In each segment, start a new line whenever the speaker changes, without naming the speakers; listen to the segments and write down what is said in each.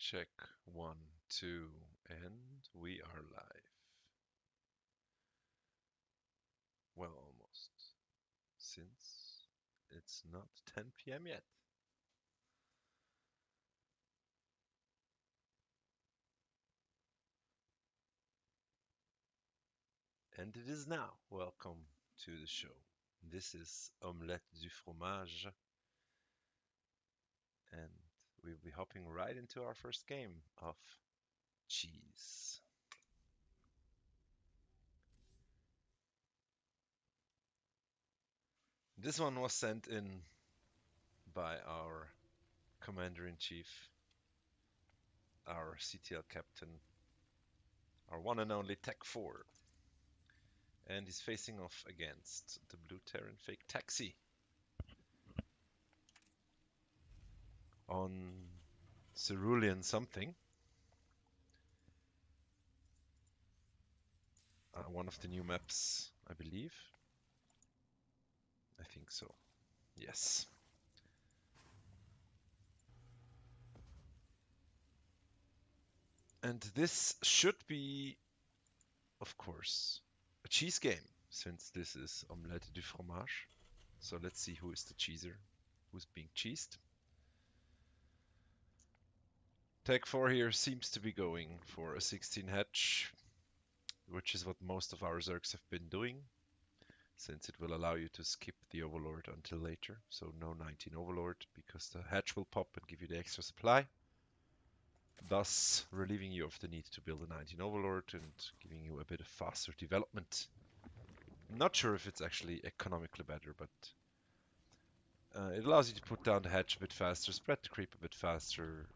Check 1, 2, and we are live. Well, almost. Since it's not 10 p.m. yet. And it is now. Welcome to the show. This is Omlette du Fromage, and we'll be hopping right into our first game of cheese. This one was sent in by our Commander-in-Chief, our CTL captain, our one and only Tech 4. And he's facing off against the Blue Terran Fake Taxi on Cerulean something. One of the new maps, I believe. I think so. Yes. And this should be, of course, a cheese game, since this is Omlette du Fromage. So let's see who is the cheeser, who's being cheesed. Tech 4 here seems to be going for a 16 hatch, which is what most of our Zergs have been doing, since it will allow you to skip the Overlord until later. So no 19 Overlord, because the hatch will pop and give you the extra supply, thus relieving you of the need to build a 19 Overlord and giving you a bit of faster development. I'm not sure if it's actually economically better, but it allows you to put down the hatch a bit faster, spread the creep a bit faster,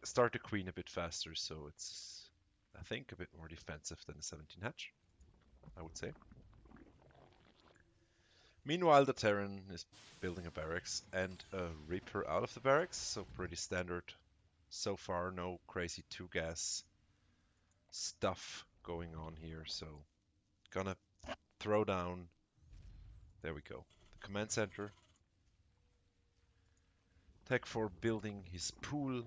start the queen a bit faster, so it's, I think, a bit more defensive than a 17 hatch, I would say. Meanwhile, the Terran is building a barracks and a Reaper out of the barracks, so pretty standard so far. No crazy 2-gas stuff going on here, so gonna throw down, there we go, the command center. Tech 4 building his pool,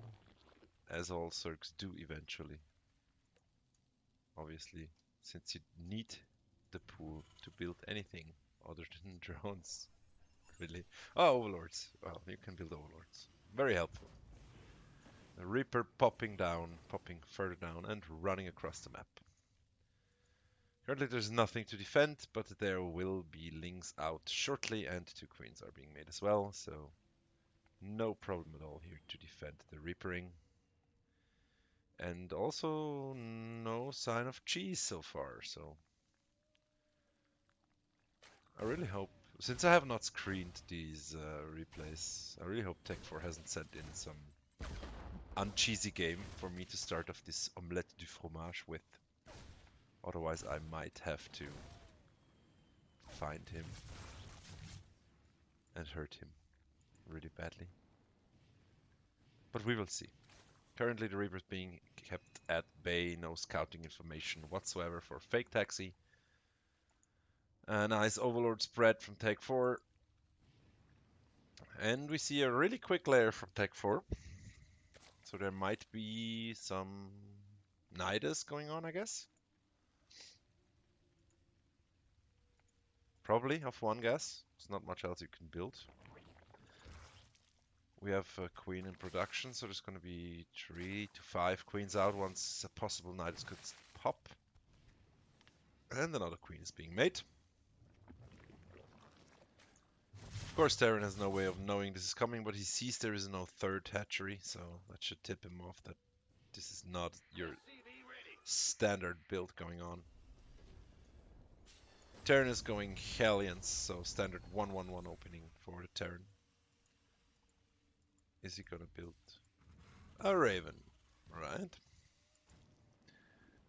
as all Zergs do eventually. Obviously, since you need the pool to build anything other than drones. Really. Oh, Overlords. Well, you can build Overlords. Very helpful. The Reaper popping down, popping further down, and running across the map. Currently there's nothing to defend, but there will be lings out shortly, and 2 queens are being made as well, so no problem at all here to defend the Reapering. And also no sign of cheese so far, so I really hope, since I have not screened these replays, I really hope Tech 4 hasn't sent in some uncheesy game for me to start off this Omlette du Fromage with. Otherwise I might have to find him and hurt him really badly. But we will see. Currently the Reaper is being kept at bay, no scouting information whatsoever for Fake Taxi. A nice Overlord spread from Tech 4. And we see a really quick layer from Tech 4. So there might be some Nidus going on, I guess. Probably, of 1 gas. There's not much else you can build. We have a queen in production, so there's going to be 3 to 5 queens out once a possible Nidus could pop. And another queen is being made. Of course, Terran has no way of knowing this is coming, but he sees there is no 3rd hatchery, so that should tip him off that this is not your standard build going on. Terran is going Hellions, so standard 1-1-1 opening for the Terran. Is he gonna build a Raven? Right.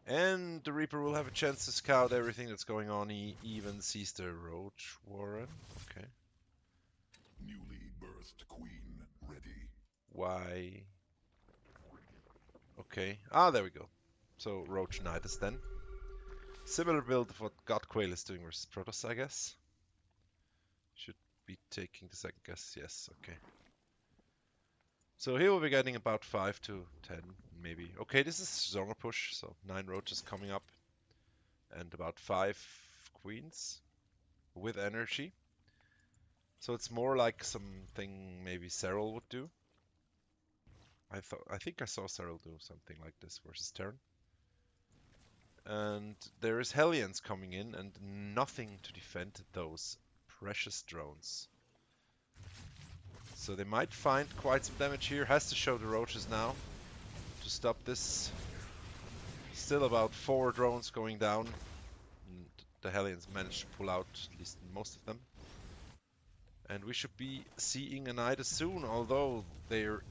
And the Reaper will have a chance to scout everything that's going on. He even sees the Roach Warren. Okay.
Newly birthed queen ready.
Why? Okay. Ah, there we go. So Roach Nidus then. Similar build of what God Quail is doing versus Protoss, I guess. Should be taking the second guess. Yes, okay. So here we'll be getting about 5 to 10, maybe. Okay, this is Zonger push, so 9 roaches coming up. And about 5 queens with energy. So it's more like something maybe Cyril would do. I think I saw Cyril do something like this versus Terran. And there is Hellions coming in and nothing to defend those precious drones. So they might find quite some damage here. Has to show the roaches now to stop this. Still about 4 drones going down. And the Hellions managed to pull out at least most of them. And we should be seeing a Nida soon, although there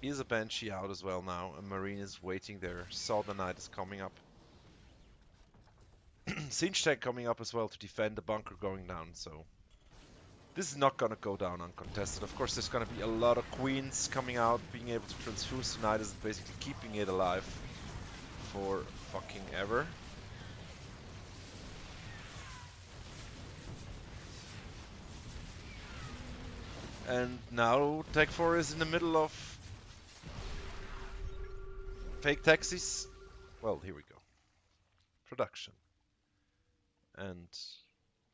is a Banshee out as well now. A Marine is waiting there. Saw the Nida is coming up. Siege Tank coming up as well to defend the bunker going down, so this is not gonna go down uncontested. Of course, there's gonna be a lot of queens coming out, being able to transfuse tonight is basically keeping it alive for fucking ever. And now Tech 4 is in the middle of fake taxis. Well, here we go. Production. And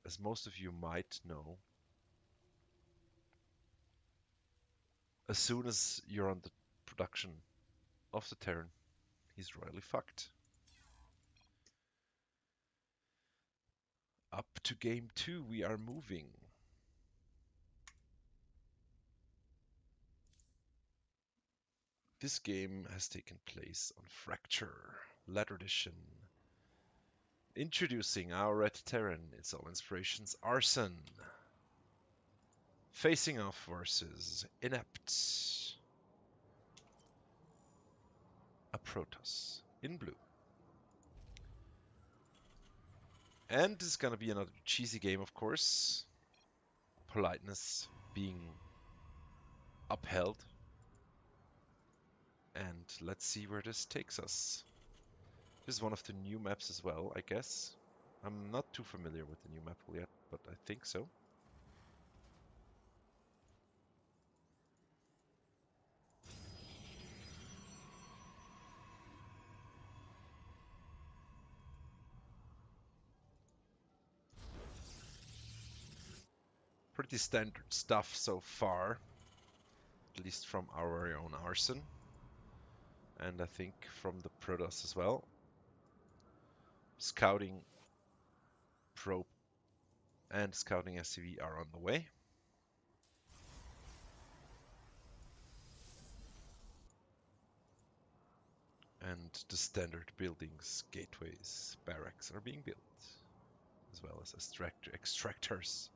as most of you might know, as soon as you're on the production of the Terran, he's royally fucked. Up to game 2 we are moving. This game has taken place on Fracture, Ladder Edition. Introducing our Red Terran, its all inspirations Arson. Facing off versus Inept. A Protoss in blue. And this is gonna be another cheesy game, of course. Politeness being upheld. And let's see where this takes us. This is one of the new maps as well, I guess. I'm not too familiar with the new map yet, but I think so. Pretty standard stuff so far, at least from our very own Arson. And I think from the Protoss as well. Scouting Probe and Scouting SCV are on the way. And the standard buildings, gateways, barracks are being built, as well as extractors.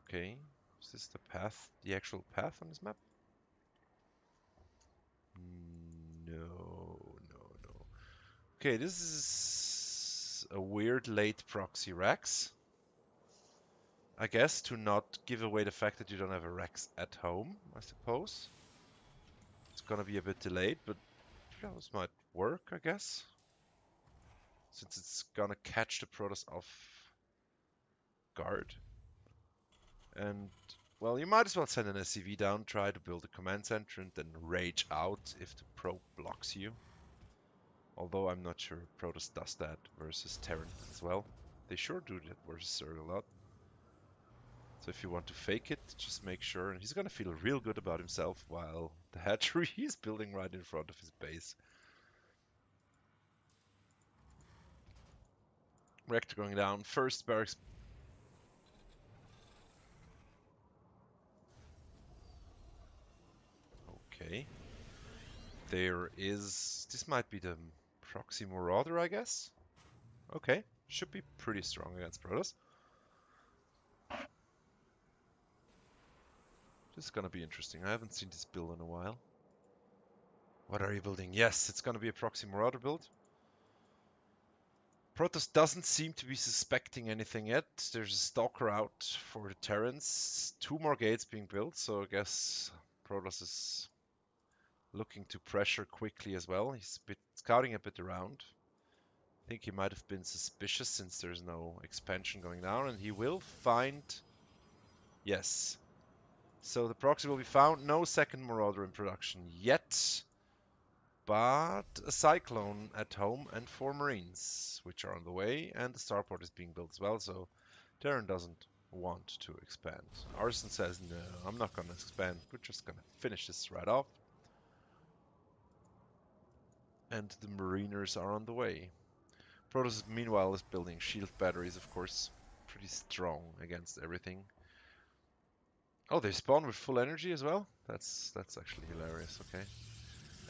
Okay, is this the path, the actual path on this map? No. Okay, this is a weird late proxy Rex. I guess to not give away the fact that you don't have a Rex at home, I suppose. It's gonna be a bit delayed, but yeah, this might work, I guess. Since it's gonna catch the Protoss off guard. And, well, you might as well send an SCV down, try to build a command center, and then rage out if the probe blocks you. Although I'm not sure Protoss does that versus Terran as well. They sure do that versus Zerg a lot. So if you want to fake it, just make sure. And he's gonna feel real good about himself while the hatchery is building right in front of his base. Reactor going down. First barracks. Okay. There is... This might be the proxy Marauder, I guess? Okay. Should be pretty strong against Protoss. This is gonna be interesting. I haven't seen this build in a while. What are you building? Yes, it's gonna be a proxy Marauder build. Protoss doesn't seem to be suspecting anything yet. There's a stalker out for the Terrans. 2 more gates being built, so I guess Protoss is looking to pressure quickly as well. He's scouting a bit around. I think he might have been suspicious since there's no expansion going down, and he will find... Yes. So the proxy will be found. No second Marauder in production yet. But a Cyclone at home and 4 Marines, which are on the way. And the starport is being built as well. So Terran doesn't want to expand. Arson says, no, I'm not going to expand. We're just going to finish this right off. And the Mariners are on the way. Protoss, meanwhile, is building shield batteries, of course. Pretty strong against everything. Oh, they spawn with full energy as well? That's actually hilarious, okay.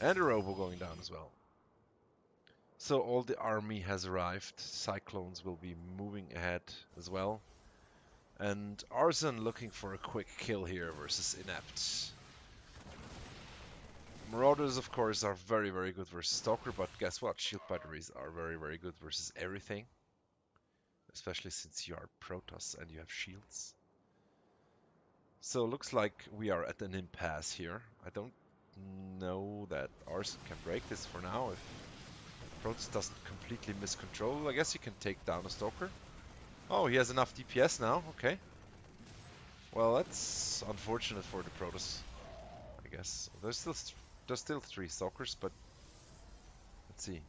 And a robo going down as well. So all the army has arrived. Cyclones will be moving ahead as well. And Arson looking for a quick kill here versus Inept. Marauders, of course, are very, very good versus Stalker, but guess what? Shield batteries are very, very good versus everything. Especially since you are Protoss and you have shields. So it looks like we are at an impasse here. I don't know that Arson can break this for now. If Protoss doesn't completely miscontrol, I guess he can take down a Stalker. Oh, he has enough DPS now. Okay. Well, that's unfortunate for the Protoss, I guess. There's still 3 Stalkers, but let's see.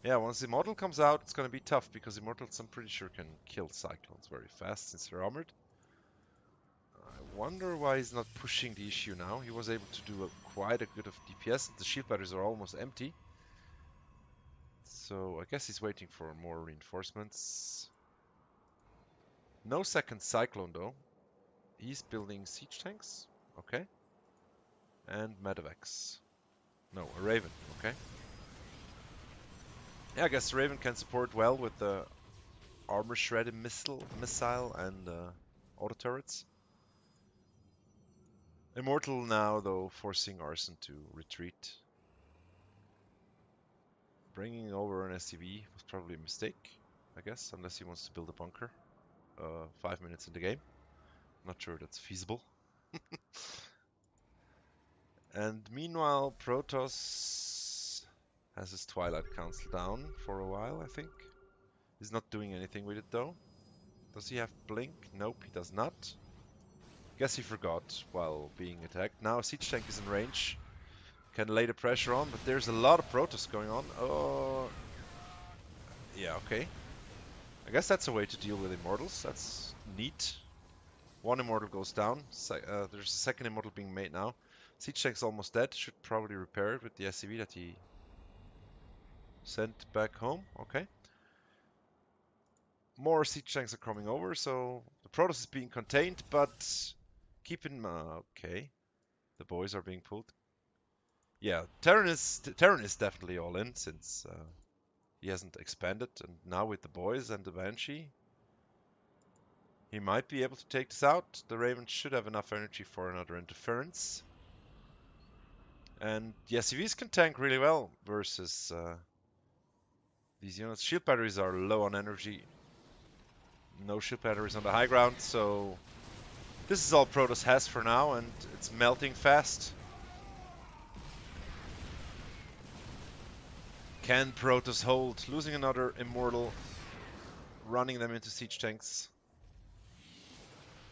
Yeah, once the model comes out, it's going to be tough because Immortals, I'm pretty sure, can kill Cyclones very fast since they're armored. I wonder why he's not pushing the issue now. He was able to do quite a good of DPS. The shield batteries are almost empty. So I guess he's waiting for more reinforcements. No second Cyclone though. He's building siege tanks. Okay. And medevacs. No, a Raven. Okay. Yeah, I guess Raven can support well with the armor shredded missile and auto turrets. Immortal now though, forcing Arson to retreat. Bringing over an SCV was probably a mistake, I guess, unless he wants to build a bunker 5 minutes in the game. Not sure that's feasible. And meanwhile, Protoss has his Twilight Council down for a while, I think. He's not doing anything with it though. Does he have Blink? Nope, he does not. Guess he forgot while being attacked. Now Siege Tank is in range. Can lay the pressure on, but there's a lot of Protoss going on. Oh, yeah, okay. I guess that's a way to deal with Immortals. That's neat. One Immortal goes down. There's a second Immortal being made now. Siege Tank's almost dead. Should probably repair it with the SCV that he sent back home. Okay. More Siege Tanks are coming over, so the Protoss is being contained, but keep in mind... Okay. The boys are being pulled. Yeah, Terran is definitely all in since he hasn't expanded, and now with the boys and the Banshee, he might be able to take this out. The Raven should have enough energy for another interference. And the SCVs can tank really well versus these units. Shield batteries are low on energy. No shield batteries on the high ground, so this is all Protoss has for now, and it's melting fast. Can Protoss hold? Losing another Immortal, running them into siege tanks.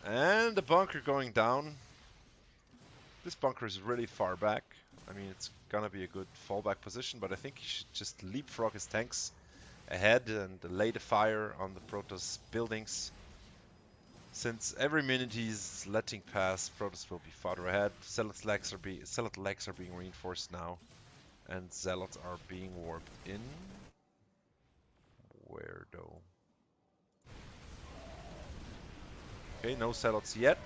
And the bunker going down. This bunker is really far back. I mean, it's gonna be a good fallback position, but I think he should just leapfrog his tanks ahead and lay the fire on the Protoss buildings. Since every minute he's letting pass, Protoss will be farther ahead. Zealot legs are being reinforced now, and Zealots are being warped in. Where though? Okay, no Zealots yet.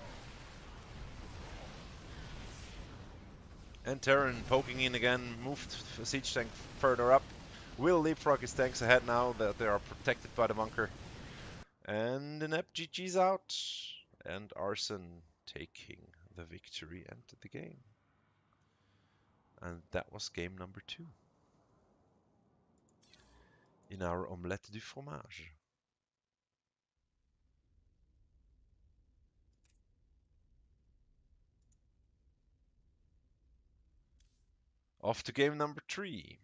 And Terran poking in again, moved a siege tank further up. Will leapfrog his tanks ahead now that they are protected by the bunker. And Inept GG's out. And Arson taking the victory and the game. And that was game number 2 in our Omlette du Fromage. Off to game number 3.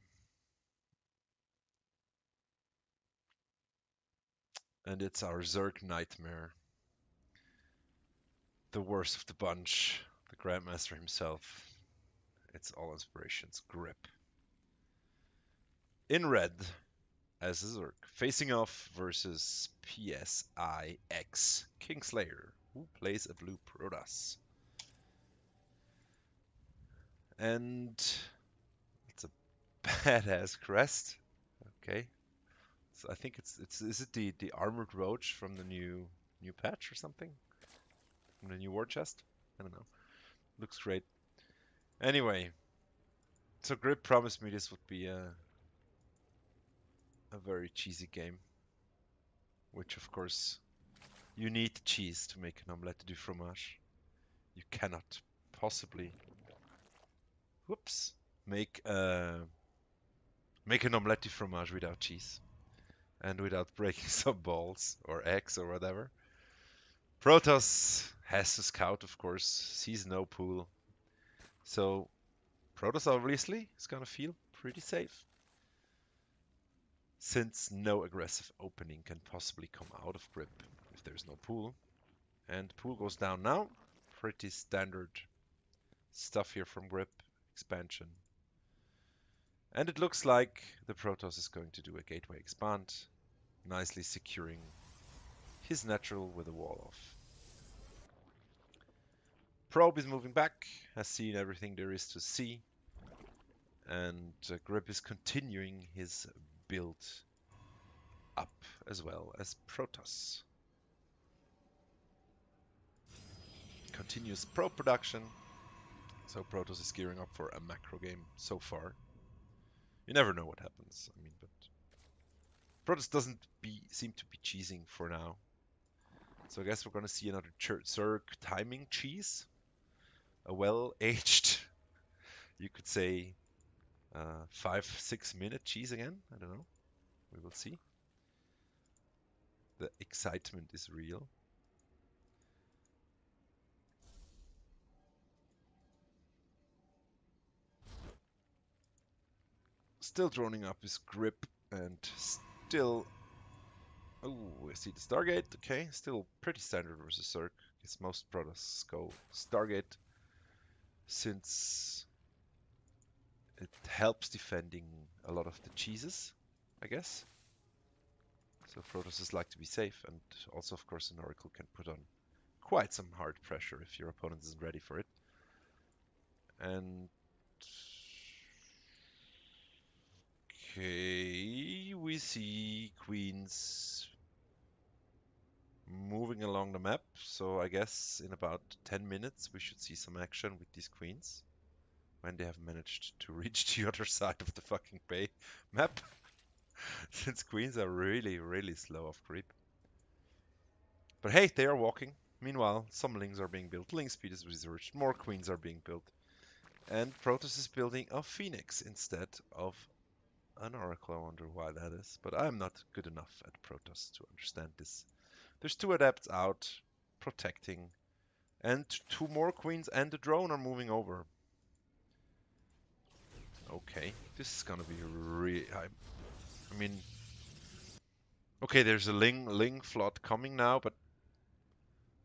And it's our Zerg Nightmare. The worst of the bunch. Grandmaster himself. It's all inspirations. Grip. In red, as a Zerg. Facing off versus PSIX Kingslayer, who plays a blue Protoss. And it's a badass crest. Okay. So I think it's is it the armored roach from the new patch or something? From the new war chest? I don't know. Looks great. Anyway, so Grip promised me this would be a very cheesy game. Which of course you need cheese to make an Omlette du Fromage. You cannot possibly whoops make an Omlette du Fromage without cheese. And without breaking some balls or eggs or whatever. Protoss has to scout, of course, sees no pool. So Protoss obviously is gonna feel pretty safe. Since no aggressive opening can possibly come out of Grip if there's no pool. And pool goes down now. Pretty standard stuff here from Grip. Expansion. And it looks like the Protoss is going to do a gateway expand. Nicely securing his natural with a wall off. Probe is moving back, has seen everything there is to see, and Grip is continuing his build up as well as Protoss. Continuous probe production, so Protoss is gearing up for a macro game so far. You never know what happens, I mean, but Protoss doesn't seem to be cheesing for now. So I guess we're going to see another Zerg timing cheese. A well-aged, you could say, 5-6 minute cheese again. I don't know. We will see. The excitement is real. Still droning up his Grip and still... Oh, I see the Stargate. Okay, still pretty standard versus Zerg. Guess most Protoss go Stargate since it helps defending a lot of the cheeses, I guess. So Protosses like to be safe, and also, of course, an Oracle can put on quite some hard pressure if your opponent isn't ready for it. And okay, we see queens moving along the map, so I guess in about 10 minutes we should see some action with these queens when they have managed to reach the other side of the fucking bay map. Since queens are really, really slow off creep. But hey, they are walking. Meanwhile, some lings are being built. Ling speed is researched. More queens are being built. And Protoss is building a Phoenix instead of an Oracle. I wonder why that is. But I'm not good enough at Protoss to understand this. There's 2 adepts out protecting. And 2 more queens and the drone are moving over. Okay, this is gonna be really... I mean... Okay, there's a Ling flood coming now, but...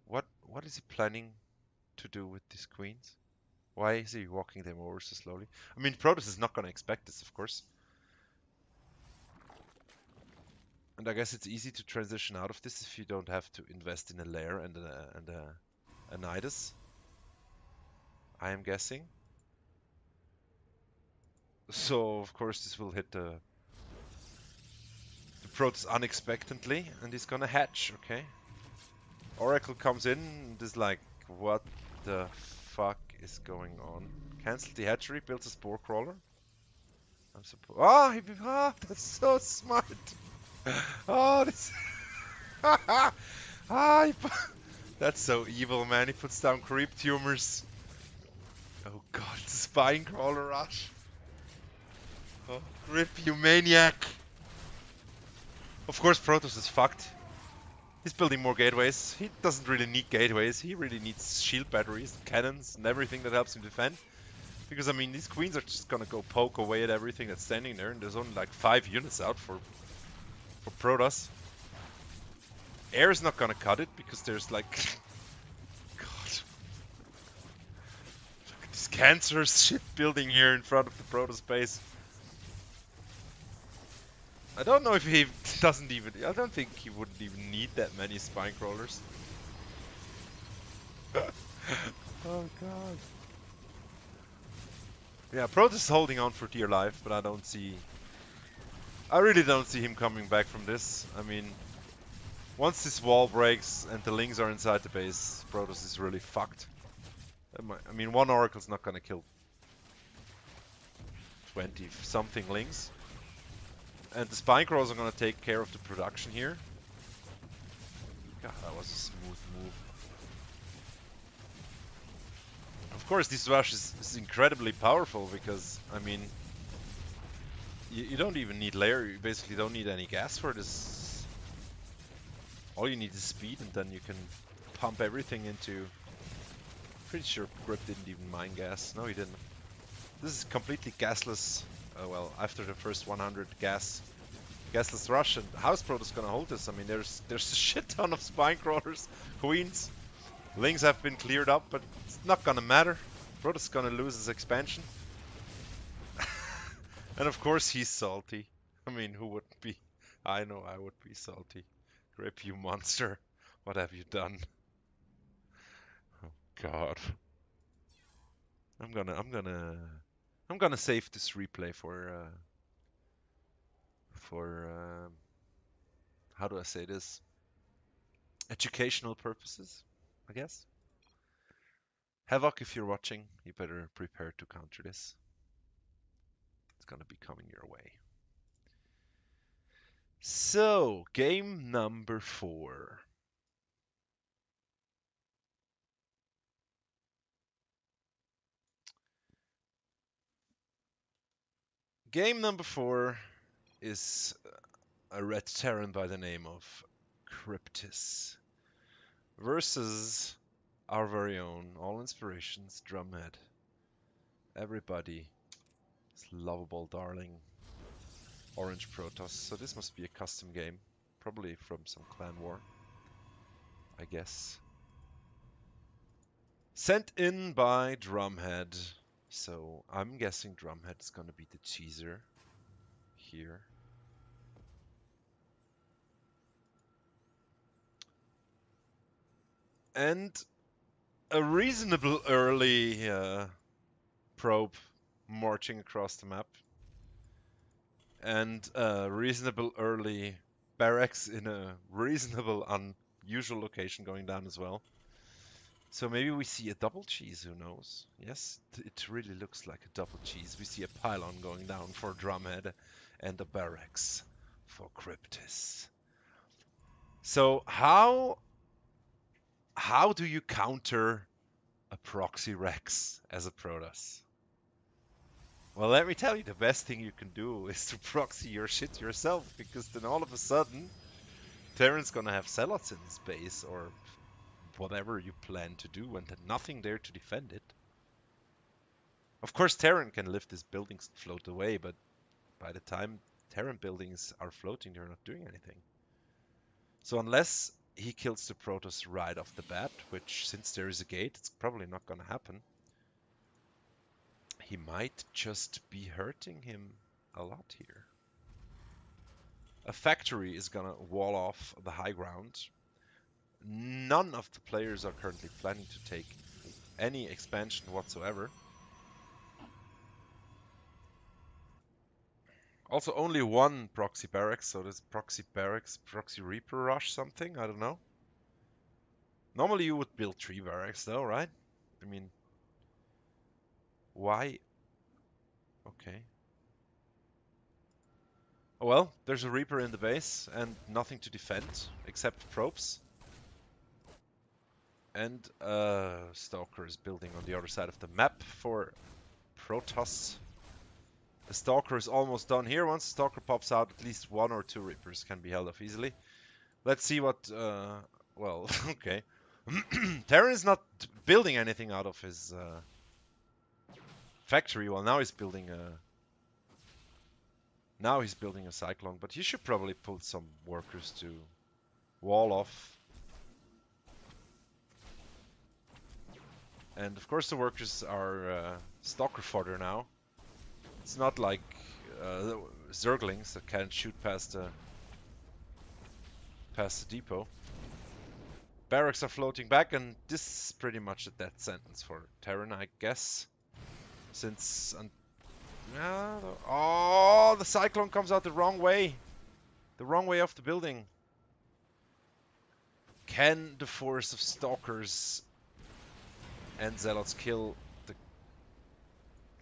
What is he planning to do with these queens? Why is he walking them over so slowly? I mean, Protoss is not going to expect this, of course. And I guess it's easy to transition out of this if you don't have to invest in a lair and a Nidus. I am guessing. So, of course, this will hit the Protoss unexpectedly, and he's gonna hatch, okay? Oracle comes in and is like, what the fuck is going on? Cancel the hatchery, builds a spore crawler. I'm supposed. Oh, that's so smart. Oh, this. That's so evil, man. He puts down creep tumors. Oh god, spine crawler rush. Oh, Grip, you maniac. Of course, Protoss is fucked. He's building more gateways. He doesn't really need gateways. He really needs shield batteries, cannons, and everything that helps him defend. Because, I mean, these queens are just gonna go poke away at everything that's standing there, and there's only like 5 units out for Protoss. Air is not gonna cut it, because there's like... God. cancerous shit building here in front of the Protoss base. I don't know if he doesn't even... I don't think he wouldn't even need that many spine crawlers. Oh god. Yeah, Protoss is holding on for dear life, but I don't see... I really don't see him coming back from this. I mean, once this wall breaks and the Lings are inside the base, Protoss is really fucked. I mean, one Oracle's not gonna kill 20-something Lings. And the Spine Crawlers are gonna take care of the production here. God, that was a smooth move. Of course, this rush is incredibly powerful because, I mean, you don't even need layer, you basically don't need any gas for this. All you need is speed, and then you can pump everything into... Pretty sure Grip didn't even mine gas. No, he didn't. This is completely gasless. Well, after the first 100 gasless rush, and House Protoss gonna hold this. I mean, there's a shit ton of spine crawlers, queens. Lings have been cleared up, but it's not gonna matter. Protoss gonna lose his expansion. And of course he's salty. I mean, who wouldn't be? I know I would be salty. Grip, you monster. What have you done? Oh god. I'm gonna save this replay for how do I say this? Educational purposes, I guess. Havoc, if you're watching, you better prepare to counter this. It's gonna be coming your way. So, game number 4. Game number 4 is a red Terran by the name of Cryptis versus our very own All Inspirations Drumhead. Everybody's lovable darling Orange Protoss. So this must be a custom game, probably from some clan war, I guess. Sent in by Drumhead. So I'm guessing Drumhead is gonna be the cheeser here. And a reasonable early probe marching across the map. And a reasonable early barracks in a reasonable unusual location going down as well. So maybe we see a double cheese, who knows? Yes, it really looks like a double cheese. We see a pylon going down for Drumhead and a barracks for Cryptis. So how do you counter a proxy Rex as a Protoss? Well, let me tell you, the best thing you can do is to proxy your shit yourself, because then all of a sudden, Terran's gonna have Zealots in his base, or whatever you plan to do, and then nothing there to defend it. Of course, Terran can lift his buildings and float away, but by the time Terran buildings are floating, they're not doing anything. So unless he kills the Protoss right off the bat, which, since there is a gate, it's probably not gonna happen, he might just be hurting him a lot here. A factory is gonna wall off the high ground. None of the players are currently planning to take any expansion whatsoever. Also only one proxy barracks, so this proxy barracks, proxy reaper rush something, I don't know. Normally you would build 3 barracks though, right? I mean, why? Okay. Oh well, there's a reaper in the base and nothing to defend except probes. And Stalker is building on the other side of the map for Protoss. The Stalker is almost done here. Once the Stalker pops out, at least 1 or 2 Reapers can be held off easily. Let's see what... well, okay. Terran is not building anything out of his factory. Well, now he's building a... Now he's building a Cyclone, but he should probably put some workers to wall off And of course the workers are stalker fodder now. It's not like Zerglings that can't shoot past the depot. Barracks are floating back, and this is pretty much a death sentence for Terran, I guess. Since... oh, the Cyclone comes out the wrong way. The wrong way off the building. Can the force of Stalkers and Zealots kill the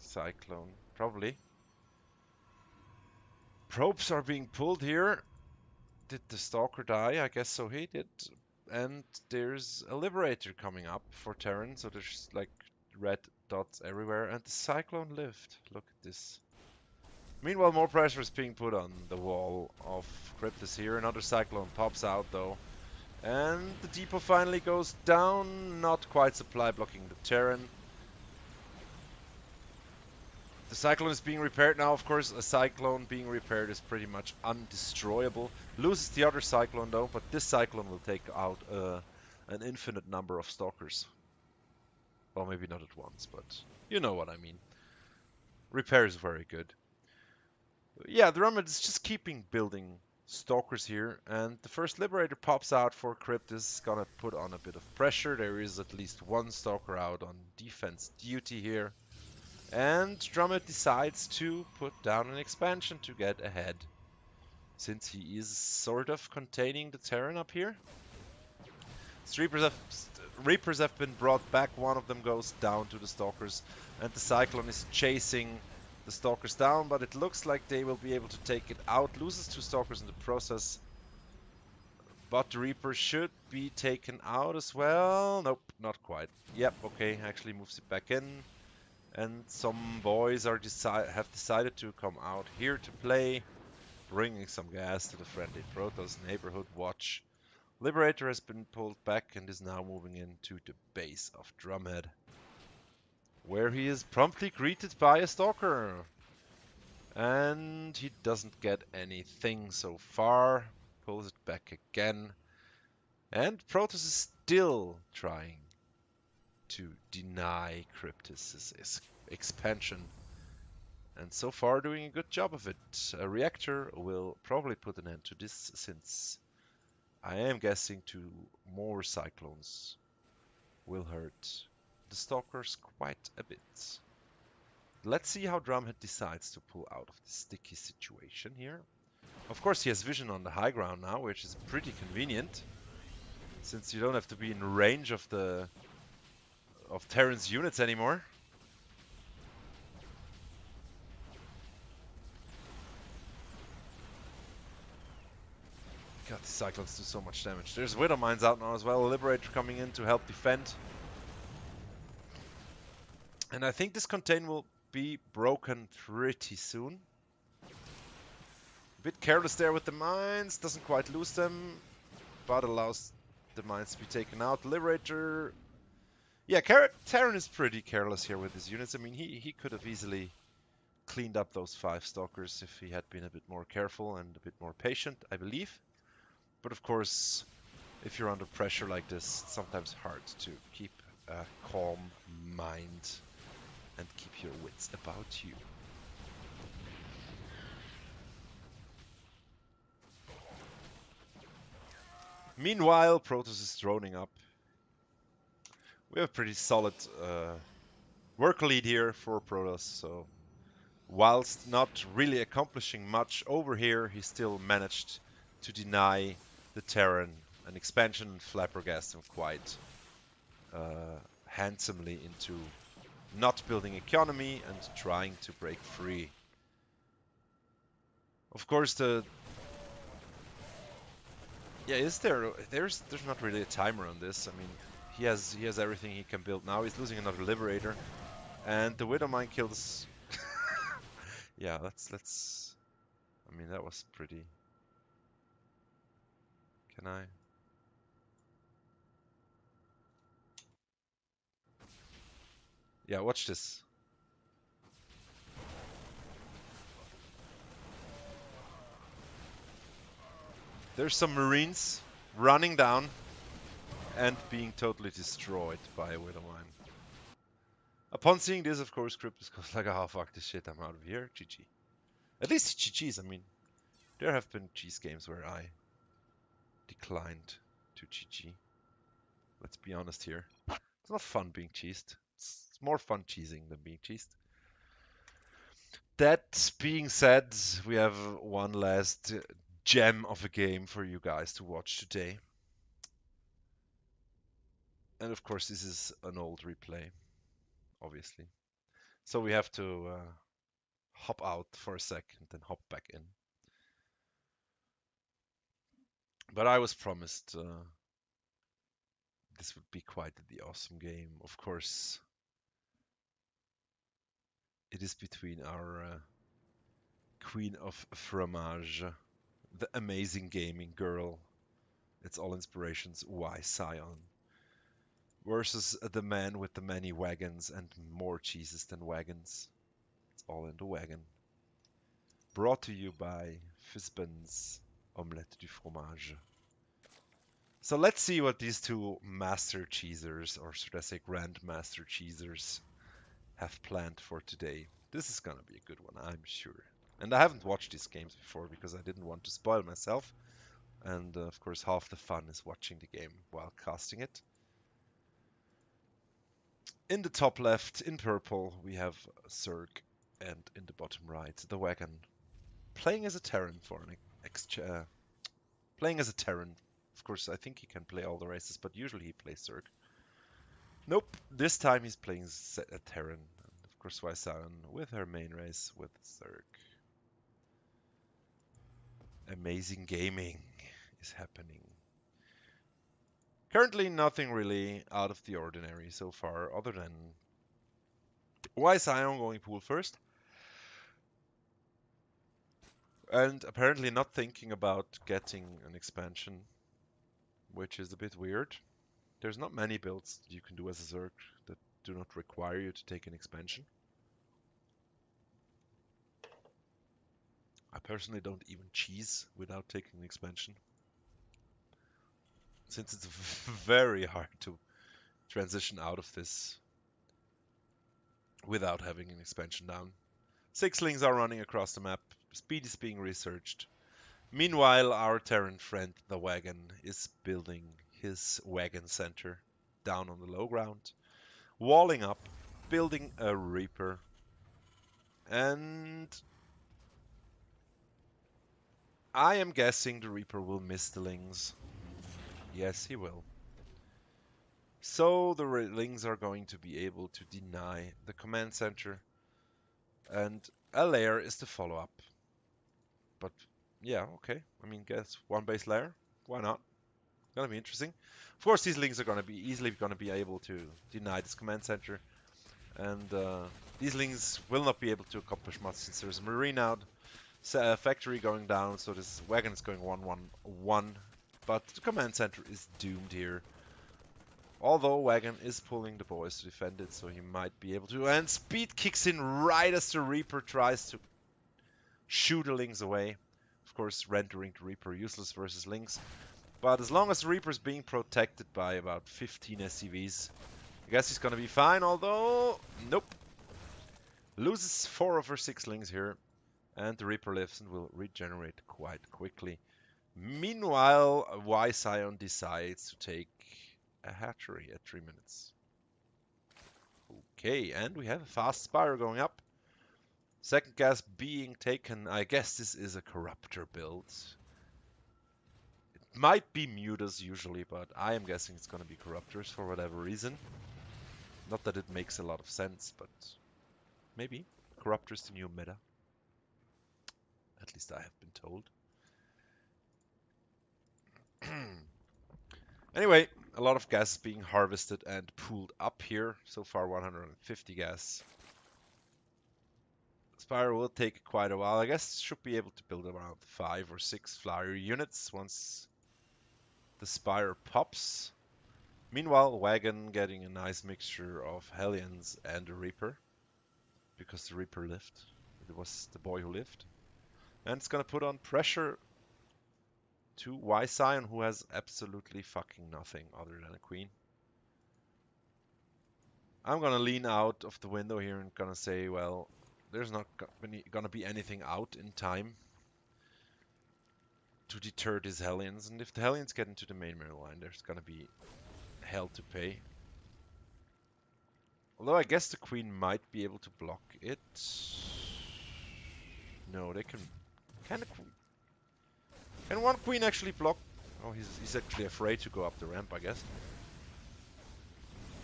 Cyclone? Probably. Probes are being pulled here. Did the Stalker die? I guess so, he did. And there's a Liberator coming up for Terran, so there's like red dots everywhere. And the Cyclone lived. Look at this. Meanwhile, more pressure is being put on the wall of Cryptus here. Another Cyclone pops out though. And the depot finally goes down. Not quite supply blocking the Terran. The Cyclone is being repaired now. Of course, a Cyclone being repaired is pretty much undestroyable. Loses the other Cyclone though, but this Cyclone will take out an infinite number of Stalkers. Well, maybe not at once, but you know what I mean. Repair is very good. Yeah, the Drummond is just keeping building Stalkers here, and the first Liberator pops out for Cryptus. Gonna put on a bit of pressure. There is at least one Stalker out on defense duty here. And Drummond decides to put down an expansion to get ahead, since he is sort of containing the Terran up here. Reapers have been brought back. One of them goes down to the Stalkers, and the Cyclone is chasing the Stalkers down, but it looks like they will be able to take it out. Loses 2 Stalkers in the process, but the Reaper should be taken out as well. Nope, not quite. Yep, okay, actually moves it back in. And some boys are have decided to come out here to play, bringing some gas to the friendly Protoss neighborhood watch. Liberator has been pulled back and is now moving into the base of Drumhead, where he is promptly greeted by a Stalker. And he doesn't get anything so far. Pulls it back again. And Protoss is still trying to deny Cryptus' expansion, and so far doing a good job of it. A reactor will probably put an end to this, since I am guessing 2 more Cyclones will hurt the Stalkers quite a bit. Let's see how Drumhead decides to pull out of the sticky situation here. Of course he has vision on the high ground now, which is pretty convenient, since you don't have to be in range of Terran's units anymore. God, these Cyclones do so much damage. There's Widow Mines out now as well. A Liberator coming in to help defend. And I think this contain will be broken pretty soon. A bit careless there with the mines. Doesn't quite lose them, but allows the mines to be taken out. Liberator... Yeah, Terran is pretty careless here with his units. I mean, he could have easily cleaned up those 5 Stalkers if he had been a bit more careful and a bit more patient, I believe. But of course, if you're under pressure like this, it's sometimes hard to keep a calm mind and keep your wits about you. Meanwhile, Protoss is droning up. We have a pretty solid work lead here for Protoss, so whilst not really accomplishing much over here, he still managed to deny the Terran an expansion and flabbergast him quite handsomely into not building economy and trying to break free. Of course, there's not really a timer on this. I mean, he has everything he can build now. He's losing another Liberator, and the Widow Mine kills. Yeah, let's. I mean, that was pretty. Can I? Yeah, watch this. There's some Marines running down and being totally destroyed by a Widow Mine. Upon seeing this, of course, Cryptus goes like, oh, fuck this shit, I'm out of here. GG. At least GG's, I mean, there have been cheese games where I declined to GG. Let's be honest here. It's not fun being cheesed. It's more fun cheesing than being cheesed. That being said, we have one last gem of a game for you guys to watch today. And of course, this is an old replay, obviously. So we have to hop out for a second and hop back in. But I was promised this would be quite the awesome game. Of course, it is between our Queen of Fromage, the amazing gaming girl. It's all inspirations, Y Scion, versus the man with the many wagons and more cheeses than wagons. It's all in the wagon. Brought to you by FizBen's Omlette du Fromage. So let's see what these two master cheesers, or should I say grandmaster cheesers, have planned for today. This is gonna be a good one, I'm sure. And I haven't watched these games before because I didn't want to spoil myself. And of course, half the fun is watching the game while casting it. In the top left, in purple, we have Zerg, and in the bottom right, the wagon. Playing as a Terran for an playing as a Terran. Of course, I think he can play all the races, but usually he plays Zerg. Nope, this time he's playing a Terran. And of course, Wysaon with her main race with Zerg. Amazing gaming is happening. Currently, nothing really out of the ordinary so far, other than Wysaon going pool first. And apparently not thinking about getting an expansion, which is a bit weird. There's not many builds you can do as a Zerg that do not require you to take an expansion. I personally don't even cheese without taking an expansion, since it's very hard to transition out of this without having an expansion down. Sixlings are running across the map, speed is being researched. Meanwhile, our Terran friend, the wagon, is building his wagon center down on the low ground, walling up, building a Reaper, and I am guessing the Reaper will miss the Lings. Yes, he will. So the Lings are going to be able to deny the command center, and a lair is the follow-up. But yeah, okay. I mean, guess one base lair. Why not? Gonna be interesting. Of course, these Lings are gonna be easily gonna be able to deny this command center, and these Lings will not be able to accomplish much since there's a Marine out, factory going down, so this wagon is going 1-1-1, but the command center is doomed here. Although wagon is pulling the boys to defend it, so he might be able to. And speed kicks in right as the Reaper tries to shoot the Lings away. Of course, rendering the Reaper useless versus Lings. But as long as the Reaper is being protected by about 15 SCVs, I guess he's gonna be fine, although, nope. Loses 4 of her 6 Lings here, and the Reaper lives and will regenerate quite quickly. Meanwhile, Y Scion decides to take a hatchery at 3 minutes. Okay, and we have a fast Spire going up. Second gas being taken. I guess this is a Corruptor build. It might be Mutas usually, but I am guessing it's going to be Corruptors for whatever reason. Not that it makes a lot of sense, but maybe. Corruptors the new meta. At least I have been told. Anyway, a lot of gas being harvested and pooled up here. So far 150 gas. Spire will take quite a while. I guess should be able to build around 5 or 6 flyer units once the Spire pops. Meanwhile, Wagon getting a nice mixture of Hellions and a Reaper. Because the Reaper lived. It was the boy who lived. And it's gonna put on pressure to Y Scion, who has absolutely fucking nothing other than a queen. I'm gonna lean out of the window here and gonna say, well, there's not gonna be anything out in time to deter these Hellions, and if the Hellions get into the main mirror line, there's gonna be hell to pay. Although I guess the Queen might be able to block it. No, they can. Can one Queen actually block? Oh, he's actually afraid to go up the ramp, I guess.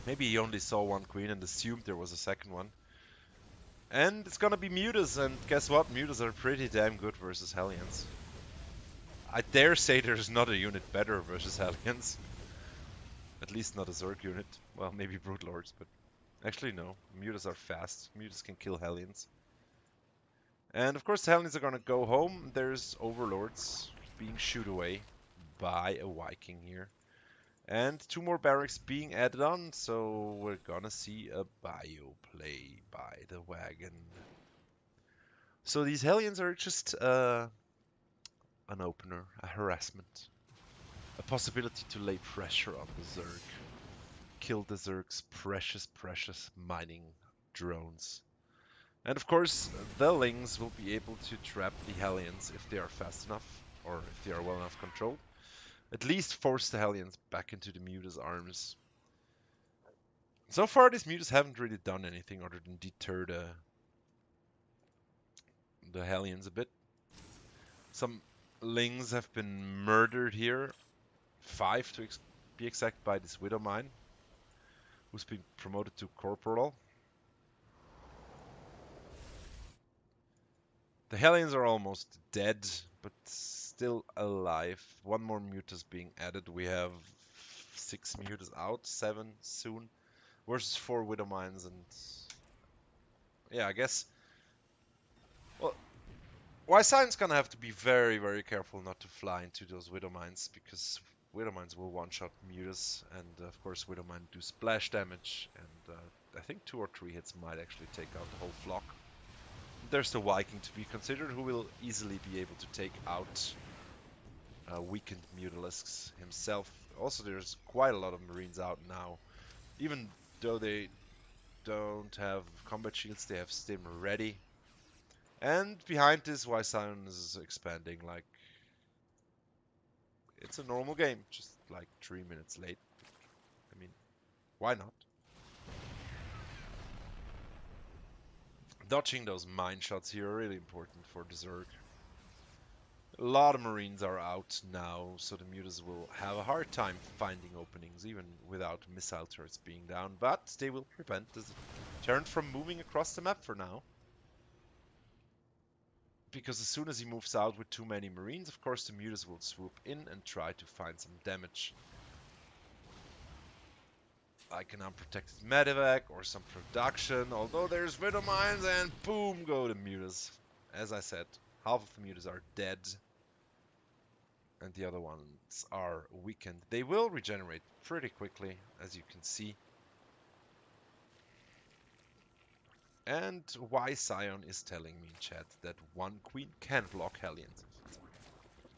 Maybe he only saw one Queen and assumed there was a second one. And it's gonna be Mutas, and guess what? Mutas are pretty damn good versus Hellions. I dare say there's not a unit better versus Hellions. At least not a Zerg unit. Well, maybe Brute Lords, but actually no. Mutas are fast. Mutas can kill Hellions. And of course the Hellions are gonna go home. There's Overlords being shooed away by a Viking here. And 2 more barracks being added on, so we're gonna see a bio play by the wagon. So these Hellions are just an opener, a harassment, a possibility to lay pressure on the Zerg. Kill the Zerg's precious mining drones. And of course, the Lings will be able to trap the Hellions if they are fast enough, or if they are well enough controlled. At least force the Hellions back into the Mutas' arms. So far, these Mutas haven't really done anything other than deter the Hellions a bit. Some Lings have been murdered here. 5 to be exact by this Widow Mine, who's been promoted to Corporal. The Hellions are almost dead, but still alive. 1 more Mutas being added. We have 6 Mutas out, 7 soon, versus 4 Widow Mines, and yeah, I guess. Well, Wysion's gonna have to be very careful not to fly into those Widow Mines, because Widow Mines will one-shot Mutas, and of course Widow Mine do splash damage, and I think 2 or 3 hits might actually take out the whole flock. There's the Viking to be considered, who will easily be able to take out weakened Mutalisks himself. Also, there's quite a lot of Marines out now. Even though they don't have combat shields, they have Stim ready. And behind this, Wysion is expanding like it's a normal game, just like 3 minutes late. I mean, why not? Dodging those mine shots here are really important for the Zerg. A lot of Marines are out now, so the Mutas will have a hard time finding openings, even without missile turrets being down, but they will prevent the turn from moving across the map for now. Because as soon as he moves out with too many Marines, of course the Mutas will swoop in and try to find some damage. Like an unprotected medevac or some production, although there's Widow Mines, and boom go the Mutas. As I said, half of the Mutas are dead. And the other ones are weakened. They will regenerate pretty quickly, as you can see. And Wysion is telling me in chat that 1 Queen can block Hellions if it's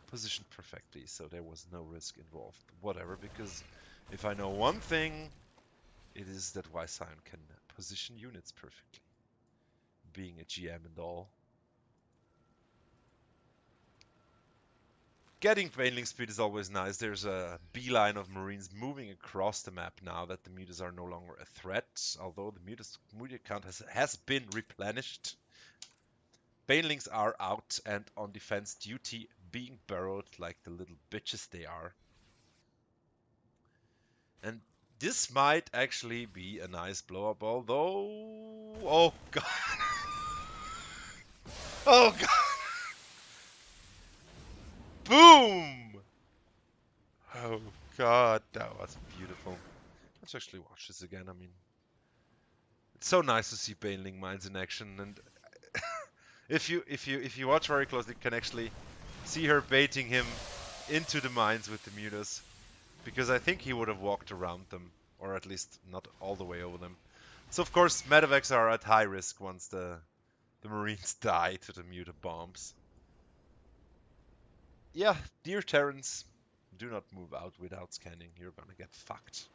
positioned perfectly, so there was no risk involved. Whatever, because if I know one thing, it is that Wysion can position units perfectly. Being a GM and all. Getting Baneling speed is always nice. There's a beeline of Marines moving across the map now that the Mutas are no longer a threat, although the Muta count has been replenished. Banelings are out and on defense duty, being burrowed like the little bitches they are. And this might actually be a nice blow-up, although... Oh god! Oh god! Boom! Oh god, that was beautiful. Let's actually watch this again. I mean, it's so nice to see Baneling mines in action, and if you watch very closely, you can actually see her baiting him into the mines with the Mutas, because I think he would have walked around them, or at least not all the way over them. So of course, medevacs are at high risk once the Marines die to the Muta bombs. Yeah, dear Terrans, do not move out without scanning. You're gonna get fucked.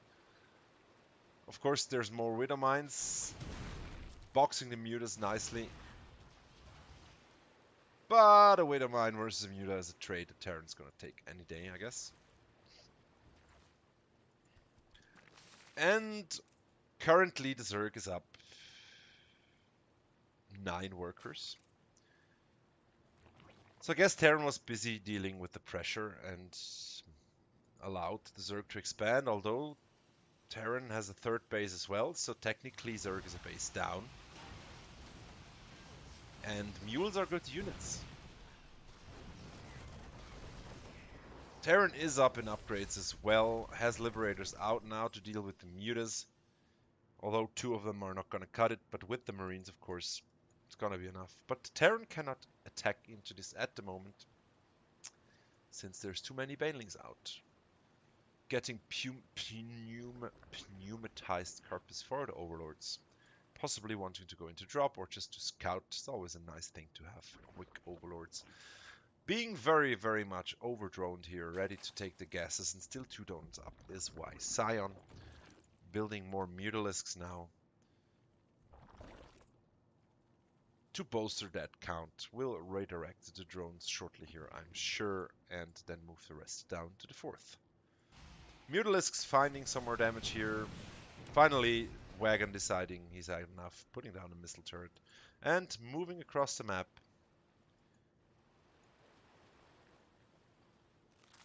Of course, there's more Widow Mines, boxing the Mutas nicely. But a Widow Mine versus a Muta is a trade that Terran's gonna take any day, I guess. And currently the Zerg is up 9 workers. So I guess Terran was busy dealing with the pressure and allowed the Zerg to expand, although Terran has a 3rd base as well, so technically Zerg is a base down. And mules are good units. Terran is up in upgrades as well, has Liberators out now to deal with the Mutas. Although 2 of them are not going to cut it, but with the Marines, of course, it's going to be enough. But Terran cannot attack into this at the moment, since there's too many Banelings out. Getting pneumatized Carpus for the Overlords. Possibly wanting to go into drop or just to scout. It's always a nice thing to have quick Overlords. Being very, very much overdroned here, ready to take the gases, and still 2 drones up is why Scion building more Mutalisks now to bolster that count. Will redirect the drones shortly here, I'm sure, and then move the rest down to the 4th. Mutalisks finding some more damage here. Finally, Wagon deciding he's had enough, putting down a missile turret and moving across the map.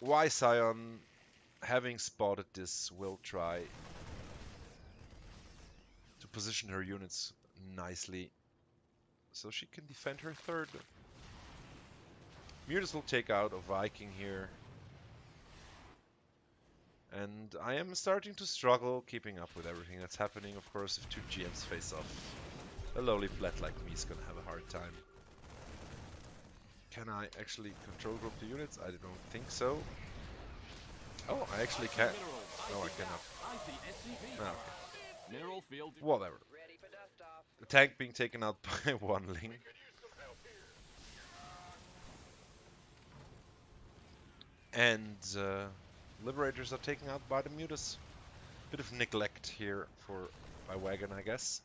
Y Scion, having spotted this, will try to position her units nicely so she can defend her 3rd. Mutas will take out a Viking here. And I am starting to struggle keeping up with everything that's happening. Of course, if 2 GMs face off, a lowly flat like me is gonna have a hard time. Can I actually control group the units? I don't think so. Oh, I actually can. No, I cannot. Ah, okay. Whatever. The tank being taken out by 1 Ling. And Liberators are taken out by the Mutas. Bit of neglect here by Wagon, I guess.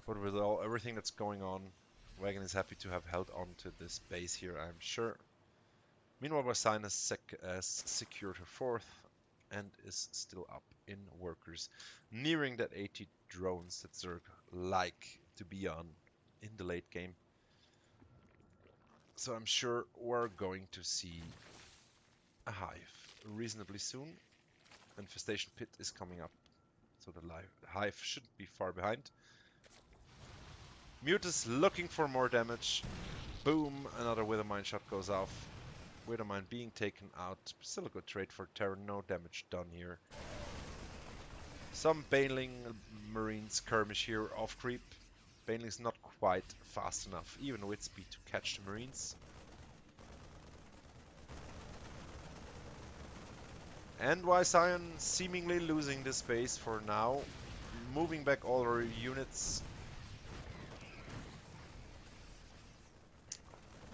But with everything that's going on, Wagon is happy to have held on to this base here, I'm sure. Meanwhile, Wasain has secured her 4th and is still up in workers, nearing that 80 drones that Zerg like to be on in the late game. So I'm sure we're going to see a hive reasonably soon. Infestation Pit is coming up, so the hive shouldn't be far behind. Mutas looking for more damage. Boom, another Wither Mine shot goes off. Wither Mine being taken out. Still a good trade for Terran, no damage done here. Some Baneling Marine skirmish here off creep. Baneling's not quite fast enough, even with speed, to catch the Marines. And Y Scion seemingly losing this base for now. Moving back all her units.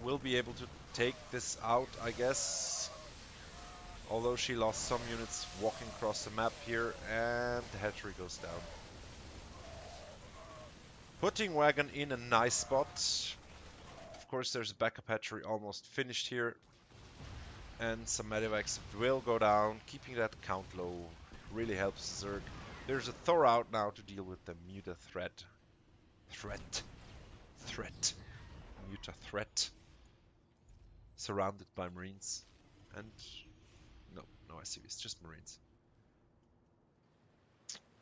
Will be able to take this out, I guess. Although she lost some units walking across the map here, and the hatchery goes down. Putting Wagon in a nice spot. Of course, there's a backup hatchery almost finished here. And some medevacs will go down. Keeping that count low really helps Zerg. There's a Thor out now to deal with the Muta threat. Muta threat. Surrounded by Marines. And no I see, it's just Marines.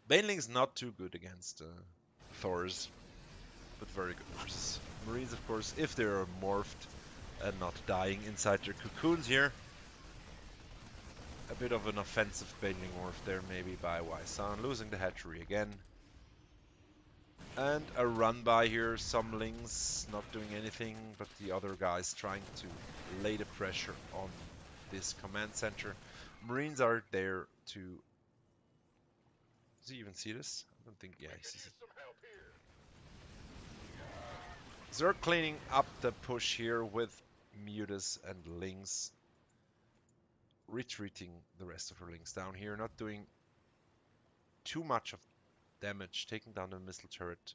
Baneling's not too good against Thors, but very good versus Marines, of course, if they're morphed and not dying inside their cocoons here. A bit of an offensive Baneling morph there, maybe by Y-San, losing the hatchery again. And a run by here, some Lings not doing anything, but the other guys trying to lay the pressure on this command center. Marines are there to... Does he even see this? I don't think, yeah, he sees it. Zerg cleaning up the push here with Mutas and Lings. Retreating the rest of her Lings down here, not doing too much of damage, taking down the missile turret,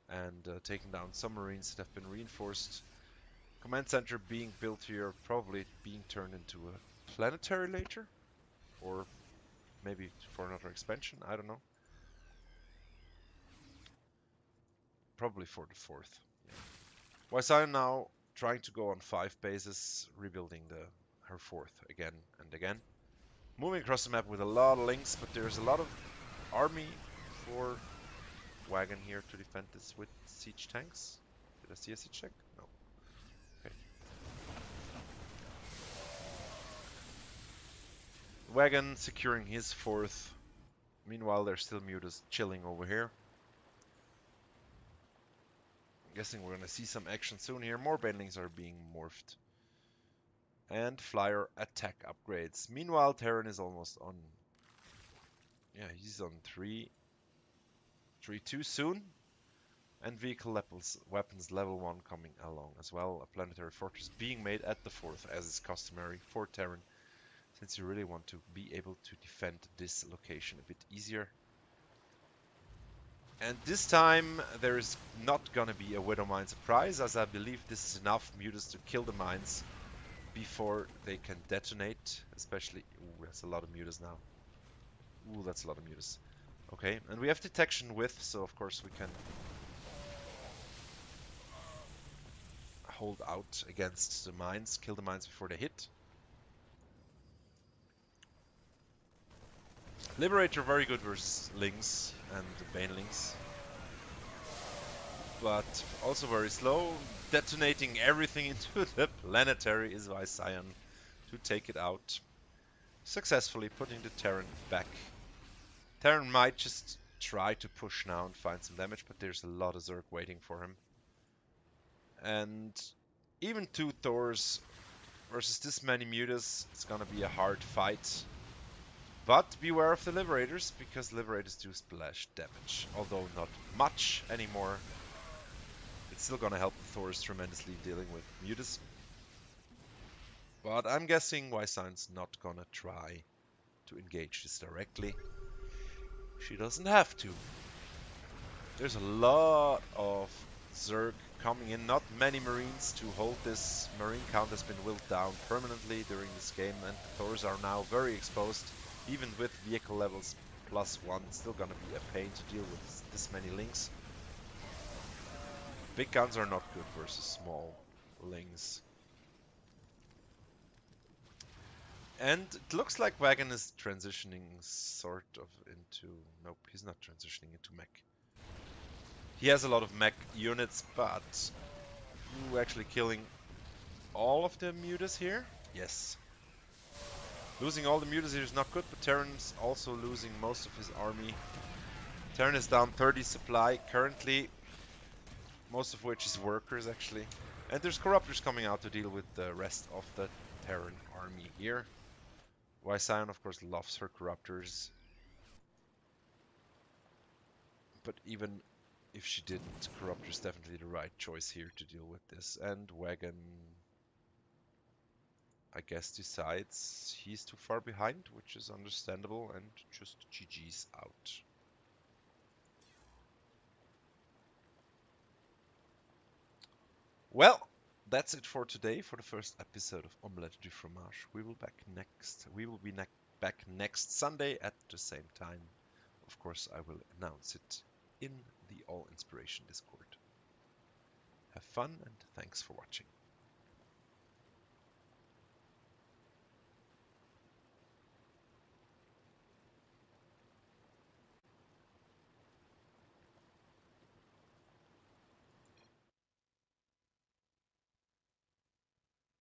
and taking down some marines that have been reinforced. Command center being built here, probably being turned into a planetary later, or maybe for another expansion, I don't know. Probably for the 4th. Yeah. Wysion now trying to go on 5 bases, rebuilding her 4th again and again. Moving across the map with a lot of links, but there's a lot of army for Wagon here to defend this with siege tanks. Did I see a siege tank? No. Okay. Wagon securing his 4th. Meanwhile, there's still Mutas chilling over here. I'm guessing we're gonna see some action soon here. More banelings are being morphed. And flyer attack upgrades. Meanwhile, Terran is almost on. Yeah, he's on 3-2 soon. And vehicle weapons level 1 coming along as well. A planetary fortress being made at the 4th, as is customary for Terran, since you really want to be able to defend this location a bit easier. And this time there is not gonna be a Widow Mine surprise, as I believe this is enough mutas to kill the mines before they can detonate. Especially, ooh, that's a lot of mutas now. Ooh, that's a lot of mutas. Okay, and we have detection width, so of course we can hold out against the mines, kill the mines before they hit. Liberator very good versus Lings and Banelings, but also very slow. Detonating everything into the planetary is Vysion to take it out. Successfully putting the Terran back. Terran might just try to push now and find some damage, but there's a lot of Zerg waiting for him. And even 2 Thors versus this many mutas, it's gonna be a hard fight. But beware of the Liberators, because Liberators do splash damage. Although not much anymore. It's still gonna help the Thors tremendously dealing with mutas. But I'm guessing Wysion's not gonna try to engage this directly. She doesn't have to. There's a lot of Zerg coming in, not many Marines to hold this. Marine count has been whittled down permanently during this game, and the Thors are now very exposed. Even with vehicle levels +1, it's still gonna be a pain to deal with this many links. Big guns are not good versus small links. And it looks like Wagon is transitioning sort of into... Nope, he's not transitioning into mech. He has a lot of mech units, but... Ooh, actually killing all of the mutas here? Yes. Losing all the mutas here is not good, but Terran's also losing most of his army. Terran is down 30 supply currently, most of which is workers actually. And there's Corruptors coming out to deal with the rest of the Terran army here. Wysion, of course, loves her Corruptors. But even if she didn't, Corruptor's definitely the right choice here to deal with this. And Wagon, I guess, decides he's too far behind, which is understandable, and just GG's out. Well, that's it for today, for the first episode of Omlette du Fromage. We will be back next Sunday at the same time. Of course, I will announce it in the All Inspiration Discord. Have fun and thanks for watching.